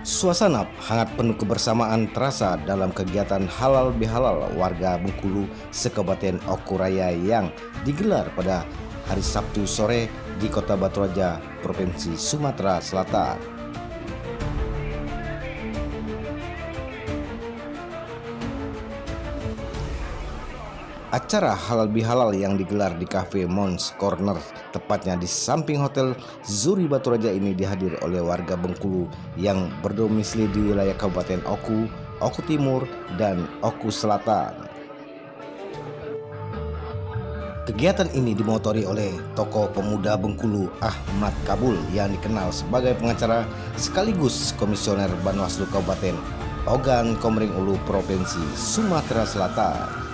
Suasana hangat penuh kebersamaan terasa dalam kegiatan halal bihalal warga Bengkulu, Sekabupaten Oku Raya yang digelar pada hari Sabtu sore di Kota Batu Raja, Provinsi Sumatera Selatan. Acara halal bihalal yang digelar di Cafe Mons Corner, tepatnya di samping Hotel Zuri Batu Raja ini, dihadiri oleh warga Bengkulu yang berdomisili di wilayah Kabupaten Oku, Oku Timur, dan Oku Selatan. Kegiatan ini dimotori oleh tokoh pemuda Bengkulu Ahmad Kabul yang dikenal sebagai pengacara sekaligus komisioner Banwaslu Kabupaten Ogan Komering Ulu, Provinsi Sumatera Selatan.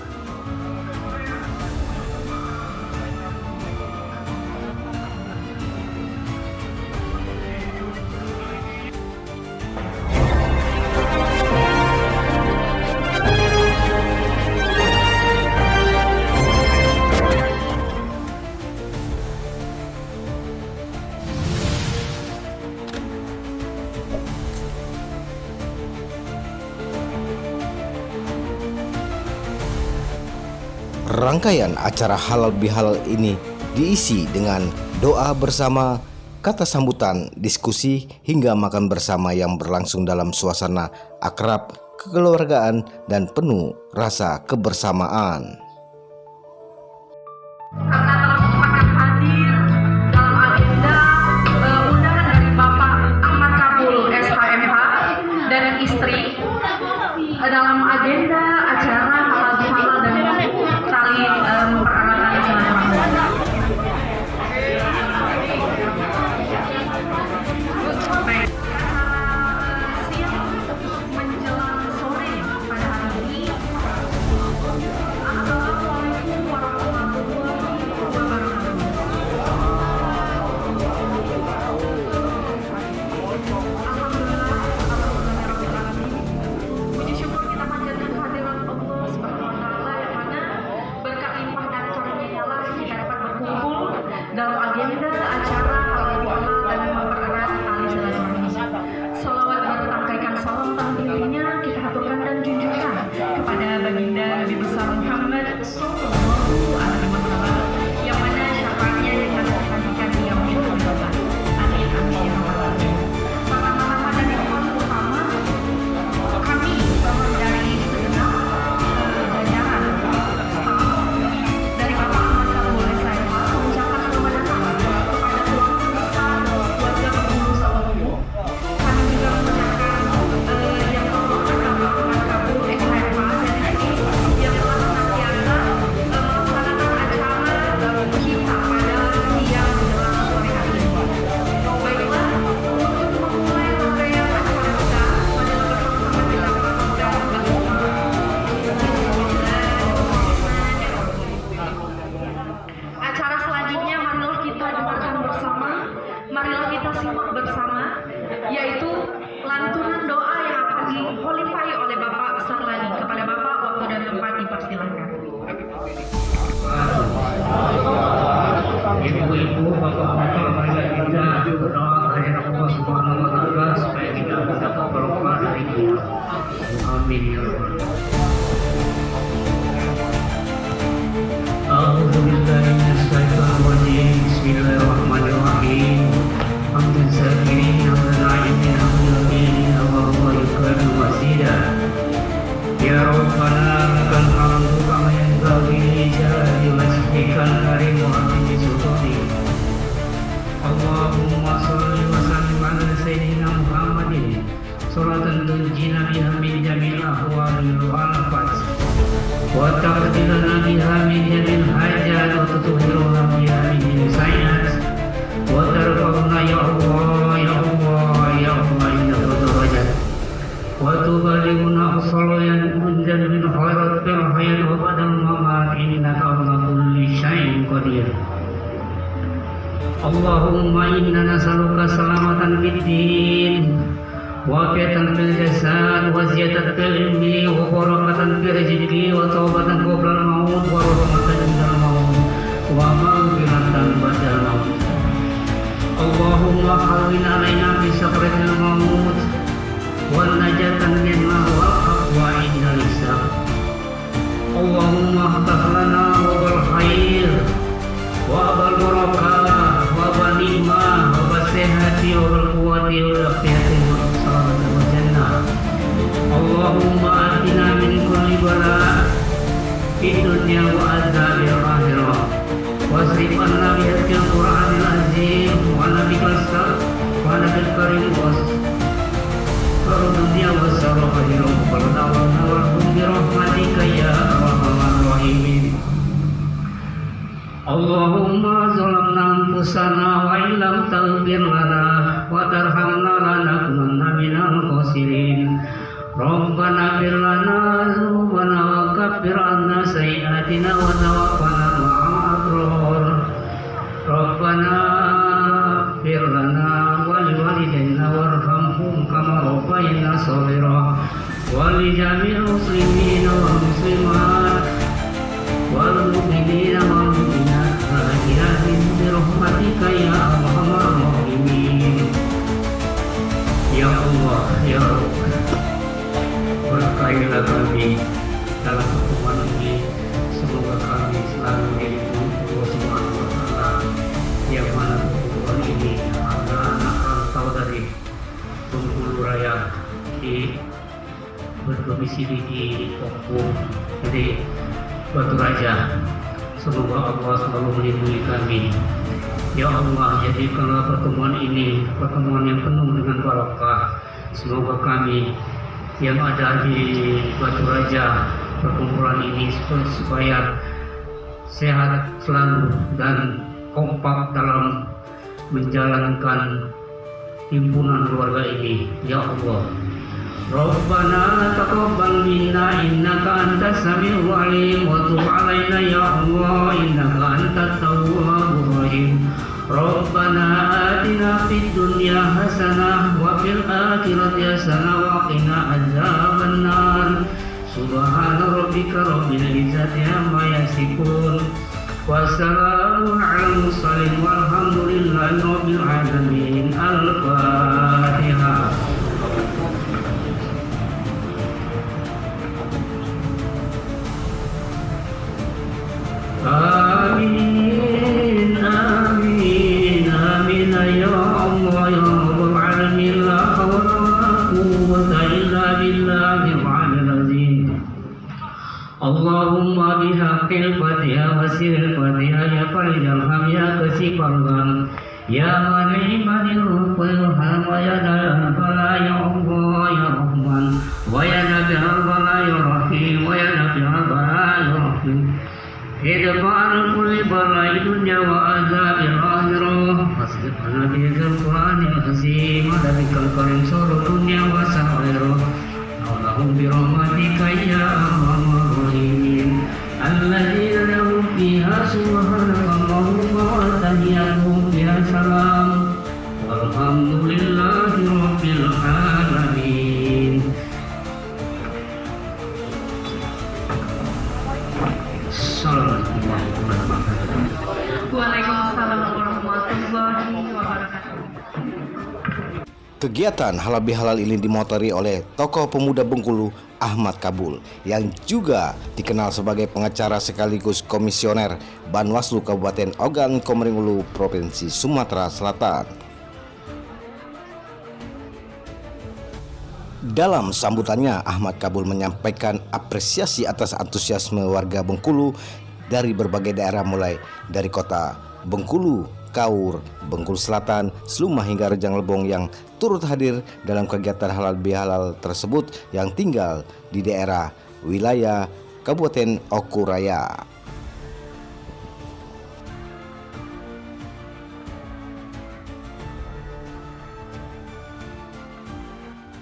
Rangkaian acara halal bihalal ini diisi dengan doa bersama, kata sambutan, diskusi, hingga makan bersama yang berlangsung dalam suasana akrab, kekeluargaan, dan penuh rasa kebersamaan. Karena telah menyempatkan hadir dalam agenda undangan dari Bapak Ahmad Kabul SHMH dan istri dalam agenda acara halal bihalal dan tali mempererat silaturahmi. Baik, siang menjelang sore pada hari ini. Assalamualaikum warahmatullahi wabarakatuh. Puji syukur kita panjatkan kehadiran Allah Subhanahu wa Ta'ala, yang mana berkat limpah dan karunia-Nya lah kita dapat berkumpul dalam agenda acara halal bihalal dan mempererat tali silaturahmi. Salawat bertangkaikan salam tanggungnya kita haturkan dan junjungkan kepada baginda Nabi besar Muhammad Sallallahu Alaihi Wasallam, yang mana syafaatnya yang kita nantikan di yaumil qiyamah. Amin amin ya rabbal alamin. Pertama-tama dan yang paling utama, kami dari segenap jajaran staf dari Bapak Ahmad Kabul SHMH mengucapkan selamat datang kepada keluarga besar warga Bengkulu seluruh. Kami juga mengucapkan yang terhormat Bapak Ahmad Kabul SHMH dan istri yang telah senantiasa melaksanakan acara kita pada siang menjelang sore hari ini. Baiklah, untuk memulai rangkaian acara kita, marilah bersama-sama kita berdoa. Acara selanjutnya marilah kita dengarkan bersama, marilah kita simak bersama, yaitu lantunan doa yang akan diholifai oleh Bapak Sarlani. Kepada Bapak, waktu dan tempat dipersilahkan. Ibu-ibu, bapak-bapak, marilah kita berdoa kepada Allah Subhanahu wa Ta'ala supaya kita bisa berbarokah hari ini. Amin ya rabbal alamin. A'udzu billahi minasy syaithanir rajim. Bismillahirrahmanirrahim. Hamdan syakirin, hamdan na'imin, hamdan lamin, Allahumma lakal wasida. Ya Rabbana lakal hamdu kama yanbaghi li jalali wajhikal karim wa 'azimi sultanik. Allahumma shalli wa sallim ala sayyidina Muhammadin salatan tunjina biha min jamil ahwali wal afat wa taqdilana biha min jamil hajat wa tutahhiruna biha min jamil sayyi'at wa tarfa'una ya Allah ya Allah ya Allah innaka darajat wa tubalighuna as-salayan munjal min khairatil hayat wa badal mamat innaka ala kulli syai'in qadir. Allahumma inna nas'aluka salamatan fid din wa afiatan fil jasad wa ziyadatan fil ilmi wa barakatan fil rizqi wa taubatan qabla al-maut wa rahmatan indal maut wa maghfiratan ba'dal maut. Allahumma hawwin alaina fi sakratil maut والنجاة مما هو الحق عند الحساب. اللهم افتح لنا باب الخير وباب البركة وباب النعمة وباب الصحة وباب القوة والعافية والصلاة والجنة. اللهم آتنا من كل بلاء في الدنيا وعذاب الآخرة واصرف عنا بحق القرآن العظيم ونبيك ونبي الكريم وصفر الدنيا وسر خيرهم فلنعونا ورحم برحمتك يا أرحم الراحمين. اللهم ظلمنا أنفسنا وإن لم تغفر لنا وترحمنا لنكونن من الخاسرين. ربنا اغفر لنا ذنوبنا وكفر عنا سيئاتنا وتوفنا مع الأبرار. ربنا اغفر لنا ولوالدينا وارحمهم كما ربينا صغيرا ولجميع المسلمين والمسلمات والمؤمنين والمؤمنات الأحياء برحمتك يا أرحم الراحمين. Ya Allah, ya Rabb, berkailah kami dalam pertemuan ini. Semoga kami selalu dilindungi Allah Subhanahu wa Ta'ala, yang mana pertemuan ini adalah anak rantau dari Bengkulu Raya berdomisili di Pokku di Batu Raja. Semoga Allah selalu melindungi kami. Ya Allah, jadikanlah pertemuan ini pertemuan yang penuh dengan barakah. Semoga kami yang ada di Batu Raja perkumpulan ini supaya sehat selalu dan kompak dalam menjalankan himpunan keluarga ini. Ya Allah, Rabbana taqabbal minna innaka antas samiul alim wa tub alaina ya Allah innaka antat tawwabur rahim. Rabbana atina fid dunya hasanah wa fil akhirati hasanah wa qina adzabannar. Subhana rabbika rabbil izzati amma yasifun wa salamun 'alal mursalin walhamdulillahi rabbil alamin. Al-Fatihah. Amin, amin, amin ya Allah ya Rabbal alamin. La hawla wa la quwwata illa billahil aliyyil azim. Allahumma bihaqqil Fatihah wa sirril Fatihah ya farijal ham ya kasifal gham ya mani'manil ruham wa ya dalal bala ya Allah ya Rahman wa ya nabi'al bala ya Rahim wa ya nabi'al bala ya Rahim. Idfa'al kulli bala'i dunya wa azabil akhirah wasrif anna bihadzal qur'anil azim wa bikal karim surul dunya wa sa'irah. Allahumma bi rahmatika ya arhamar rahimin. Alladzina lahum fiha subhanakallahumma wa tahiyyatuhum fiha salam walhamdulillahi rabbil alamin. Waalaikumsalam warahmatullahi wabarakatuh. Kegiatan halal bihalal ini dimotori oleh tokoh pemuda Bengkulu Ahmad Kabul yang juga dikenal sebagai pengacara sekaligus komisioner Banwaslu Kabupaten Ogan Komering Ulu Provinsi Sumatera Selatan. Dalam sambutannya, Ahmad Kabul menyampaikan apresiasi atas antusiasme warga Bengkulu dari berbagai daerah mulai dari kota Bengkulu, Kaur, Bengkulu Selatan, Slumah hingga Rejang Lebong yang turut hadir dalam kegiatan halal bihalal tersebut yang tinggal di daerah wilayah Kabupaten Oku Raya.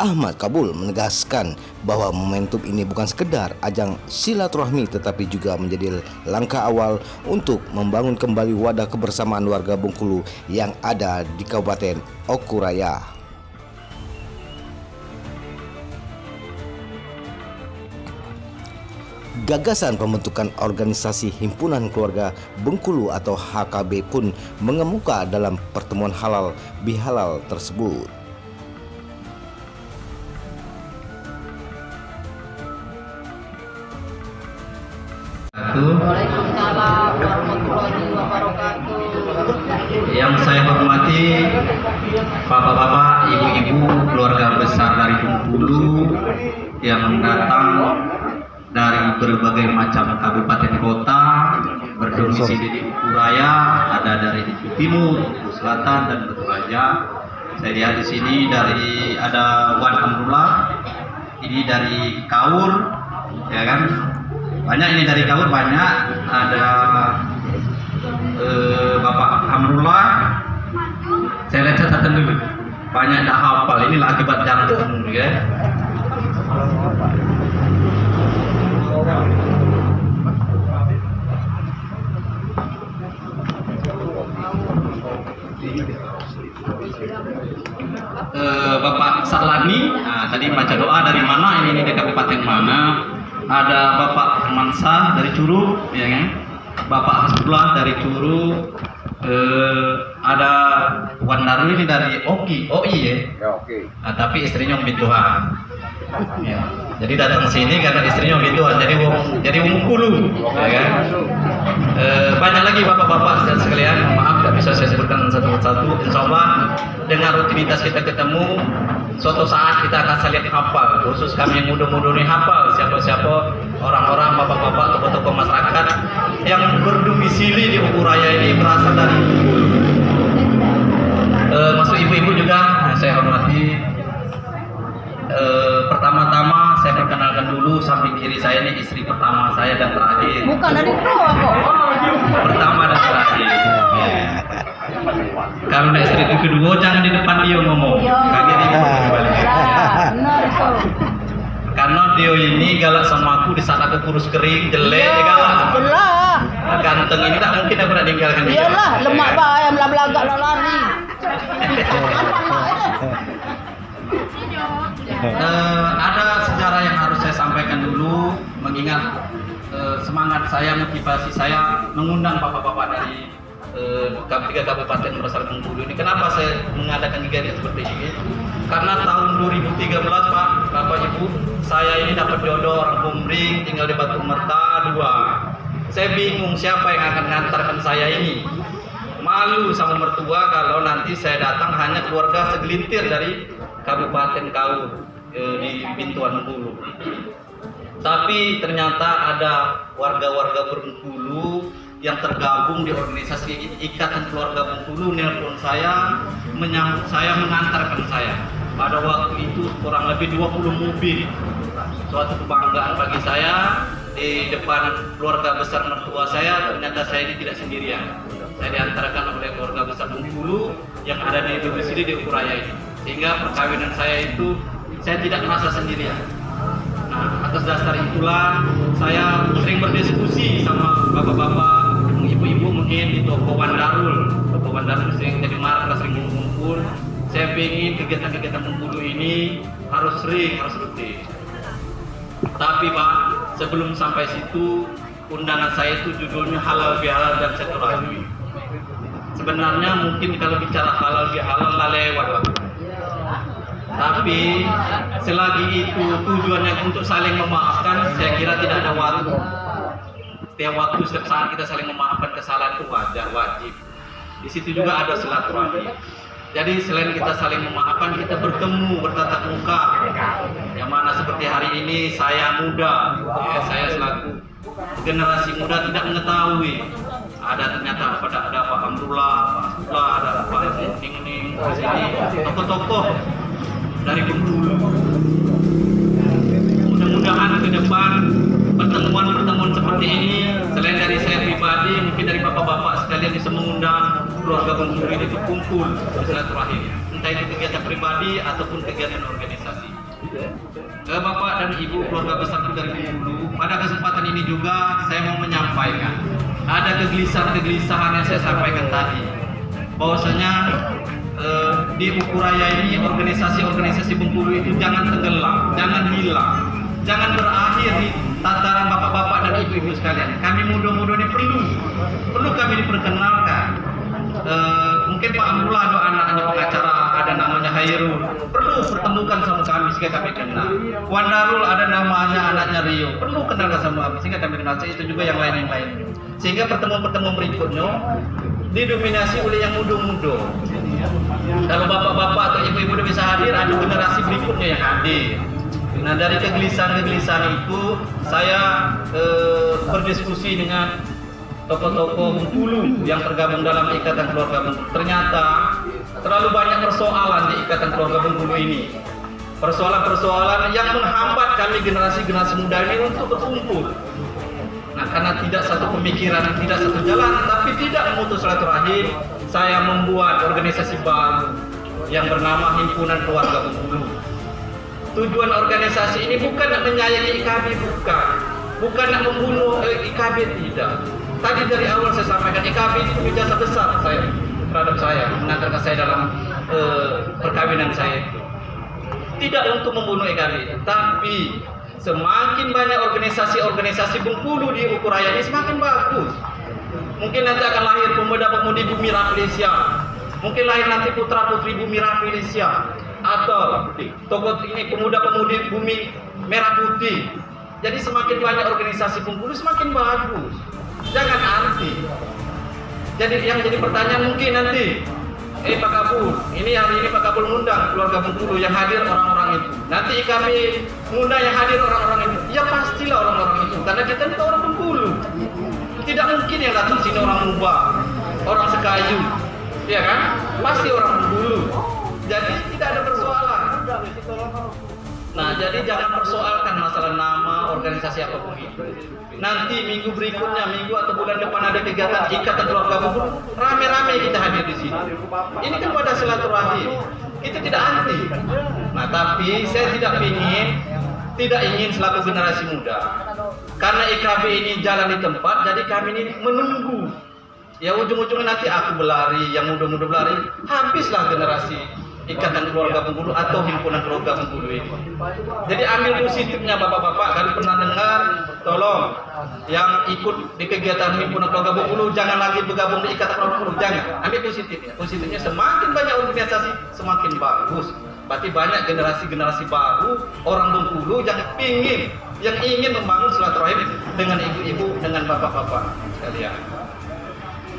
Ahmad Kabul menegaskan bahwa momentum ini bukan sekedar ajang silaturahmi tetapi juga menjadi langkah awal untuk membangun kembali wadah kebersamaan warga Bengkulu yang ada di Kabupaten Oku Raya. Gagasan pembentukan organisasi Himpunan Keluarga Bengkulu atau HKB pun mengemuka dalam pertemuan halal bihalal tersebut. Bengkulu yang datang dari berbagai macam kabupaten kota, berdomisili di Ukuraya, ada dari Timur, Selatan, dan Batu Raja. Saya lihat di sini ada Wan Amrullah, ini dari Kaur, ya kan? Banyak ini dari Kaur, banyak. Ada Bapak Amrullah. Saya lihat catatan dulu. Banyak dah hafal. Inilah akibat jantung, ya. Bapak Sarlani, tadi baca doa dari mana? Ini dari kabupaten mana? Ada Bapak Mansah dari Curug, ya kan? Bapak Hasbullah dari Curug. Ada Wan Darul ini dari OI ya. Tapi istrinya Umi Tuhan. Ya. Jadi datang sini karena istrinya Umi Tuhan. Jadi Bengkulu, ya kan? Banyak lagi bapak-bapak dan sekalian, maaf tidak bisa saya sebutkan satu-satu. Insya Allah dengan rutinitas kita ketemu, suatu saat kita akan saling hafal. Khusus kami yang muda-muda ini hafal siapa-siapa orang-orang, bapak-bapak, tokoh-tokoh masyarakat yang berdomisili di Ukuraya ini berasal dari Bengkulu. Masuk ibu-ibu juga saya hormati. Pertama-tama saya perkenalkan dulu, samping kiri saya ini istri pertama saya dan terakhir. Bukan dari bawah kok. Pertama dan terakhir. Kalau nak istri itu kedua jangan di depan dia ngomong. Kaget ini balik. Benar itu. Karena dia ini galak sama aku di saat aku kurus kering, jelek dia galak sama aku. Jelas. Ganteng ini tak mungkin aku nak tinggalkan dia. Iyalah, lemak bah ayam belagak lari. Ada sejarah yang harus saya sampaikan dulu, mengingat semangat saya, motivasi saya mengundang bapak-bapak dari tiga kabupaten berasal Bengkulu ini. Kenapa saya mengadakan kegiatan seperti ini? Karena tahun 2013 Pak, Bapak Ibu, saya ini dapat jodoh orang Bumbring, tinggal di Batu Merta 2. Saya bingung siapa yang akan mengantarkan saya ini. Malu sama mertua kalau nanti saya datang hanya keluarga segelintir dari Kabupaten Kaur di pintuan Bengkulu. Tapi ternyata ada warga-warga Bengkulu yang tergabung di organisasi Ikatan Keluarga Bengkulu nelpon saya, menyambut saya, mengantarkan saya. Pada waktu itu kurang lebih 20 mobil. Suatu kebanggaan bagi saya, di depan keluarga besar mertua saya, ternyata saya ini tidak sendirian. Saya diantarkan oleh keluarga besar Bengkulu yang ada di domisili di Ukuraya ini. Sehingga perkawinan saya itu saya tidak merasa sendirian. Nah, atas dasar itulah saya sering berdiskusi sama bapak-bapak, ibu-ibu mungkin di toko Wan Darul. Toko Wan Darul sering jadi markas, sering ngumpul. Saya ingin kegiatan-kegiatan Bengkulu ini harus rutin. Tapi Pak, sebelum sampai situ, undangan saya itu judulnya halal bihalal dan silaturahmi. Sebenarnya mungkin kalau bicara halal bihalal lah lewat Pak. Tapi selagi itu tujuannya untuk saling memaafkan, saya kira tidak ada waktu. Setiap waktu, setiap saat kita saling memaafkan kesalahan itu wajib. Di situ juga ada silaturahmi. Jadi selain kita saling memaafkan, kita bertemu, bertatap muka. Yang mana seperti hari ini saya muda, saya selaku generasi muda tidak mengetahui. Ternyata ada Pak Amrullah, Pak Hasbullah, ada Pak Ning di sini, tokoh-tokoh dari Bengkulu. Mudah-mudahan ke depan pertemuan seperti ini, selain dari saya pribadi, mungkin dari bapak-bapak sekalian bisa mengundang keluarga Bengkulu ini berkumpul silaturahim, entah itu kegiatan pribadi ataupun kegiatan organisasi. Bapak dan Ibu keluarga besar dari Bengkulu, pada kesempatan ini juga saya mau menyampaikan ada kegelisahan yang saya sampaikan tadi, bahwasanya di Ukuraya ini organisasi-organisasi Bengkulu itu jangan tenggelam, jangan hilang, jangan berakhir di tataran bapak-bapak dan ibu-ibu sekalian. Kami muda-muda ini perlu kami diperkenalkan. Mungkin Pak Amrullah ada anaknya pengacara, ada namanya Hairul, perlu pertemukan sama kami sehingga kami kenal. Wan Darul ada namanya anaknya Rio, perlu kenalkan sama kami sehingga kami kenal. Itu juga yang lain. Sehingga pertemuan-pertemuan berikutnya didominasi oleh yang muda-muda. Kalau bapak-bapak atau ibu-ibu bisa hadir, ada generasi berikutnya pengikutnya yang hadir. Nah, dari kegelisahan-kegelisahan itu saya berdiskusi dengan tokoh-tokoh Bengkulu yang tergabung dalam Ikatan Keluarga Bengkulu. Ternyata terlalu banyak persoalan di Ikatan Keluarga Bengkulu ini. Persoalan-persoalan yang menghambat kami generasi-generasi muda ini untuk berkumpul. Nah, karena tidak satu pemikiran, tidak satu jalan, tapi tidak memutus silaturahim, saya membuat organisasi baru yang bernama Himpunan Keluarga Bengkulu. Tujuan organisasi ini bukan nak menyayangi IKB, bukan nak membunuh IKB, tidak. Tadi dari awal saya sampaikan IKB itu punya jasa besar terhadap saya, mengantarkan saya dalam perkawinan saya. Tidak untuk membunuh IKB, tapi semakin banyak organisasi-organisasi Bengkulu di Ukuraya ini semakin bagus. Mungkin nanti akan lahir pemuda-pemudi Bumi Rafflesia, mungkin lahir nanti putra-putri Bumi Rafflesia, atau tokoh ini pemuda-pemudi Bumi Merah Putih. Jadi semakin banyak organisasi Bengkulu semakin bagus. Jangan anti. Jadi yang jadi pertanyaan mungkin nanti, Pak Kapul, ini hari ini Pak Kapul ngundang keluarga Bengkulu yang hadir orang-orang itu. Nanti IKB ngundang yang hadir orang-orang itu. Ya pastilah orang-orang itu, karena kita itu orang Bengkulu. Tidak mungkin yang datang sini orang Mubah, orang Sekayu, ya kan? Pasti orang Bengkulu. Jadi tidak ada persoalan. Nah, jadi jangan persoalkan masalah nama organisasi apapun itu. Nanti minggu berikutnya, minggu atau bulan depan ada kegiatan Ikatan Keluarga Bengkulu, rame-rame kita hadir di sini. Ini kan pada silaturahim, kita tidak anti. Nah, tapi saya tidak ingin selaku generasi muda, karena IKB ini jalan di tempat, jadi kami ini menunggu. Ya ujung-ujungnya nanti aku berlari, yang muda-muda berlari, habislah generasi Ikatan Keluarga Bengkulu atau Himpunan Keluarga Bengkulu ini. Jadi ambil positifnya bapak-bapak, kalian pernah dengar, tolong yang ikut di kegiatan Himpunan Keluarga Bengkulu jangan lagi bergabung di Ikatan Keluarga Bengkulu, jangan. Ambil positifnya. Positifnya semakin banyak organisasi semakin bagus. Berarti banyak generasi-generasi baru orang Bengkulu yang ingin membangun silaturahim dengan ibu-ibu, dengan bapak-bapak sekalian.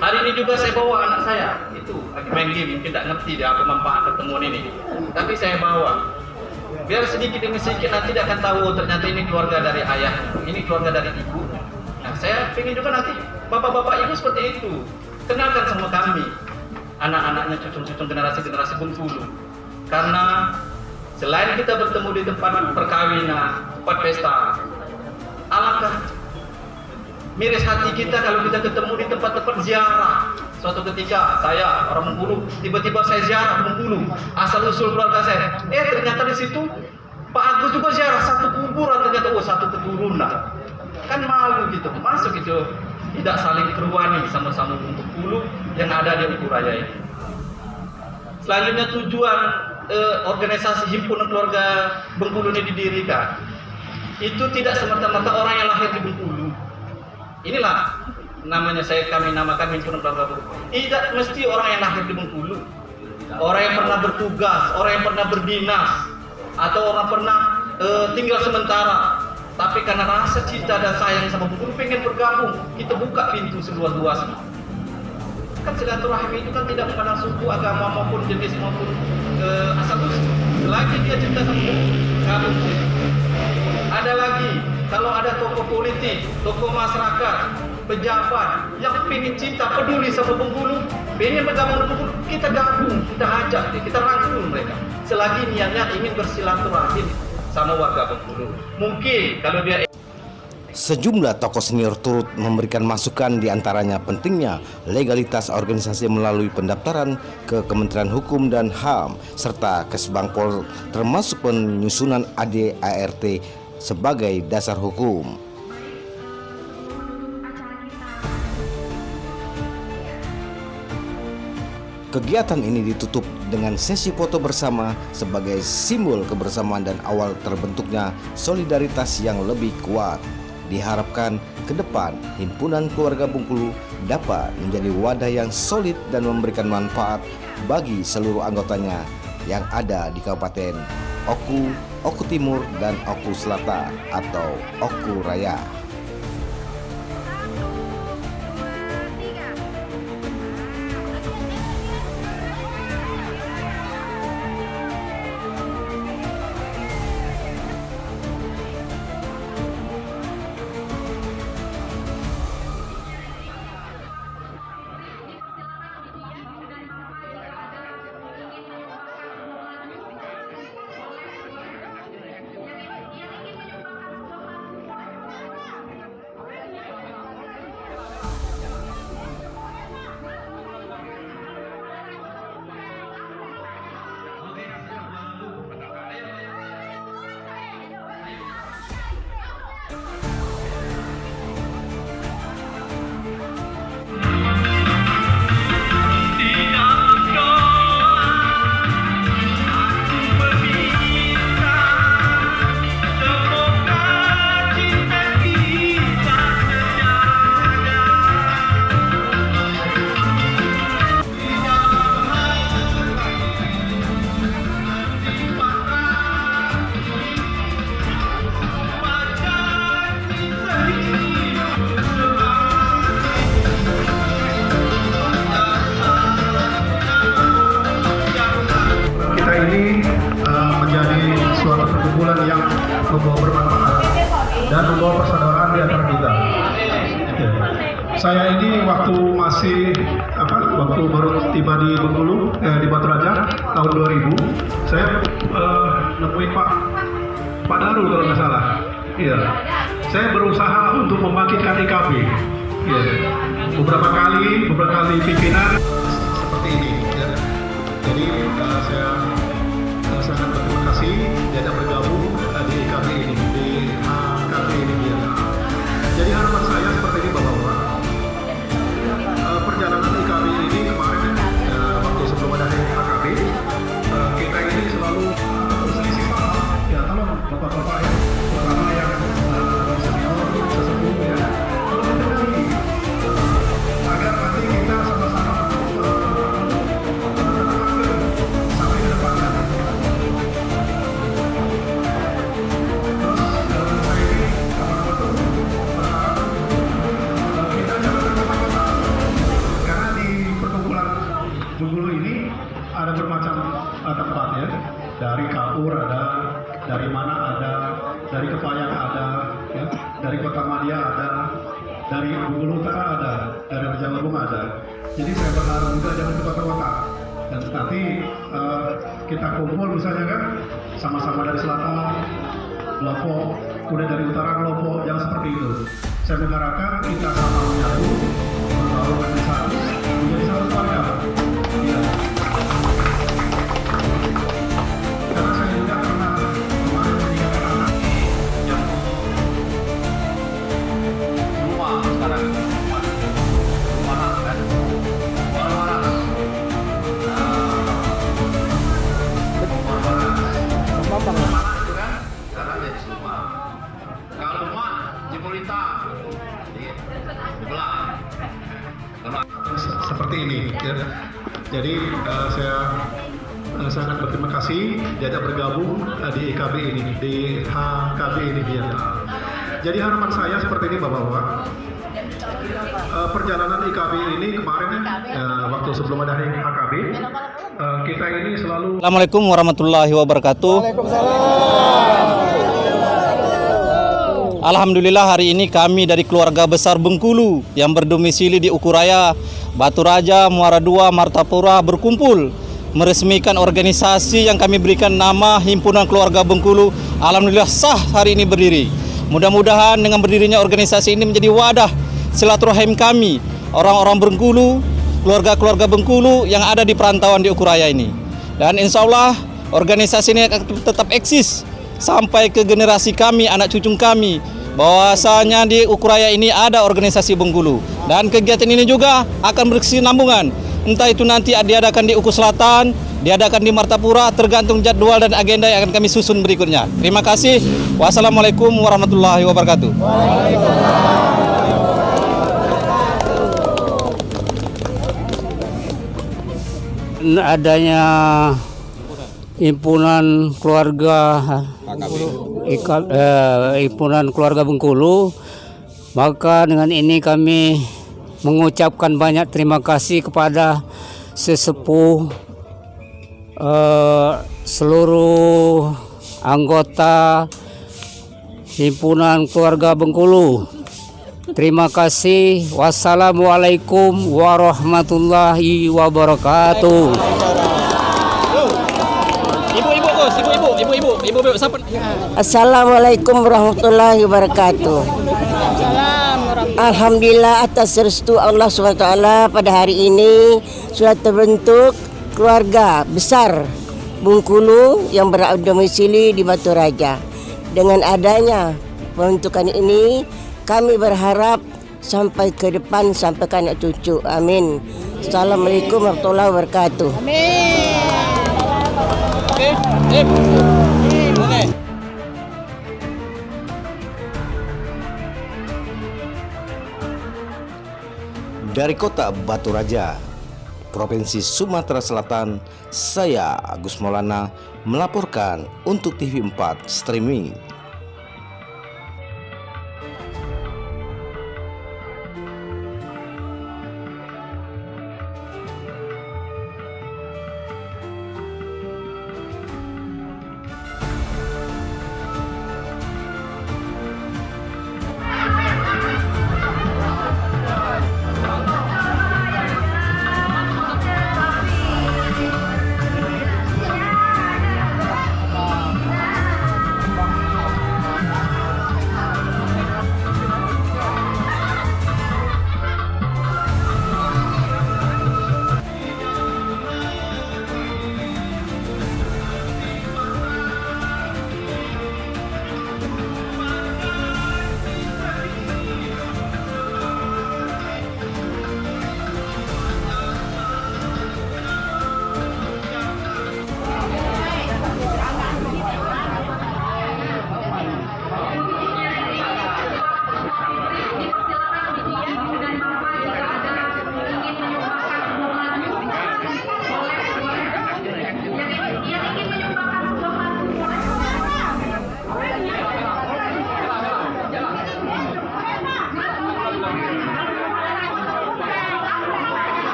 Hari ini juga saya bawa anak saya, itu lagi main game, mungkin tidak ngerti dia apa manfaat pertemuan ini. Tapi saya bawa, biar sedikit demi sedikit nanti dia akan tahu, oh, ternyata ini keluarga dari ayah, ini keluarga dari ibu. Nah, saya ingin juga nanti bapak-bapak ibu seperti itu, kenalkan sama kami, anak-anaknya, cucu-cucu generasi-generasi Bengkulu. Karena selain kita bertemu di tempat perkawinan, tempat pesta, alangkah miris hati kita kalau kita ketemu di tempat-tempat ziarah. Suatu ketika saya orang Bengkulu, tiba-tiba saya ziarah Bengkulu, asal usul keluarga saya. Ternyata di situ Pak Agus juga ziarah satu kuburan, ternyata satu keturunan. Kan malu gitu, masuk itu tidak saling keruani sama-sama Bengkulu yang ada di Ukuraya ini. Selanjutnya tujuan organisasi Himpunan Keluarga Bengkulu ini didirikan, itu tidak semata-mata orang yang lahir di Bengkulu. Inilah namanya kami namakan Himpunan Keluarga Bengkulu. Tidak mesti orang yang lahir di Bengkulu, orang yang pernah bertugas, orang yang pernah berdinas, atau orang pernah tinggal sementara. Tapi karena rasa cinta dan sayang sama Bengkulu pengen bergabung, kita buka pintu seluas-luasnya. Kan silaturahim itu kan tidak memandang suku, agama maupun jenis maupun asal usul. Selagi dia cinta sama Bengkulu, gabung. Ada lagi, kalau ada tokoh politik, tokoh masyarakat, pejabat yang ingin cinta, peduli sama Bengkulu, ingin bergabung dengan Bengkulu, kita gabung, kita ajak, kita rangkul mereka. Selagi niatnya ingin bersilaturahim sama warga Bengkulu. Mungkin kalau dia Sejumlah tokoh senior turut memberikan masukan, diantaranya pentingnya legalitas organisasi melalui pendaftaran ke Kementerian Hukum dan HAM serta Kesbangpol, termasuk penyusunan ADART sebagai dasar hukum. Kegiatan ini ditutup dengan sesi foto bersama sebagai simbol kebersamaan dan awal terbentuknya solidaritas yang lebih kuat. Diharapkan ke depan Himpunan Keluarga Bengkulu dapat menjadi wadah yang solid dan memberikan manfaat bagi seluruh anggotanya yang ada di Kabupaten Oku Timur dan Oku Selatan atau Oku Raya. waktu waktu baru tiba di Bengkulu, di Batu Raja tahun 2000, saya nemuin Pak Darul kalau nggak salah. Iya, saya berusaha untuk membangkitkan IKB. Iya, beberapa kali pimpinan seperti ini. Ya. Jadi saya sangat berterima kasih diajak bergabung di IKB ini, di HKB ini. Ya. Jadi harapan saya seperti ini Bapak-Bapak. Perjalanan IKB ini kemarin waktu sebelum ada HKB, kita ini selalu berselisih paham. Ya, tolong Bapak-Bapak ya, terutama yang senior, sesepuh ya, tolong memperbaiki agar nanti kita sama-sama sampai ke depannya. Terus saya ini kita jangan terkota-kota, karena di perkumpulan Bengkulu ini ada bermacam tempat ya, dari Kapur ada, dari mana ada, dari Kepayang ada, ya, dari Kota Madia ada, dari Bengkulu Utara ada, dari Rejawabung ada. Jadi saya berharap juga jangan ke kota-kota, dan nanti kita kumpul misalnya kan, sama-sama dari selatan, Lopo, udah dari utara ke Lopo, jangan seperti itu. Saya mengharapkan kita sama menyatu, membangun organisasi, menjadi satu keluarga. Ya. Karena saya juga pernah kemarin meninggalkan anak yang rumah sekarang waras kan, waras. Mana itu kan? Sekarang jadi semua. Kalau rumah Jemulita di sebelah. seperti ini ya. Jadi saya sangat berterima kasih diajak bergabung di IKB ini, di HKB ini ya. Jadi harapan saya seperti ini Bapak-Bapak. Perjalanan IKB ini kemarin waktu sebelum ada HKB, kita ini selalu. Assalamualaikum warahmatullahi wabarakatuh. Alhamdulillah hari ini kami dari keluarga besar Bengkulu yang berdomisili di Ukuraya, Batu Raja, Muara II, Martapura berkumpul meresmikan organisasi yang kami berikan nama Himpunan Keluarga Bengkulu. Alhamdulillah sah hari ini berdiri. Mudah-mudahan dengan berdirinya organisasi ini menjadi wadah silaturahim kami, orang-orang Bengkulu, keluarga-keluarga Bengkulu yang ada di perantauan di Ukuraya ini. Dan insya Allah organisasi ini akan tetap eksis sampai ke generasi kami, anak cucu kami, bahwasanya di Ukuraya ini ada organisasi Bengkulu. Dan kegiatan ini juga akan berkesinambungan. Entah itu nanti diadakan di Uku Selatan, diadakan di Martapura, tergantung jadwal dan agenda yang akan kami susun berikutnya. Terima kasih. Wassalamualaikum warahmatullahi wabarakatuh. Adanya himpunan keluarga himpunan keluarga Bengkulu, maka dengan ini kami mengucapkan banyak terima kasih kepada sesepuh seluruh anggota himpunan keluarga Bengkulu. Terima kasih. Wassalamualaikum warahmatullahi wabarakatuh. Ibu, siapa? Assalamualaikum warahmatullahi wabarakatuh. Alhamdulillah atas restu Allah SWT pada hari ini sudah terbentuk keluarga besar Bengkulu yang berdomisili di Batu Raja. Dengan adanya pembentukan ini, kami berharap sampai ke depan, sampai ke anak cucu. Amin. Assalamualaikum warahmatullahi wabarakatuh. Dari kota Batu Raja, Provinsi Sumatera Selatan, saya Agus Maulana melaporkan untuk TV4 Streaming.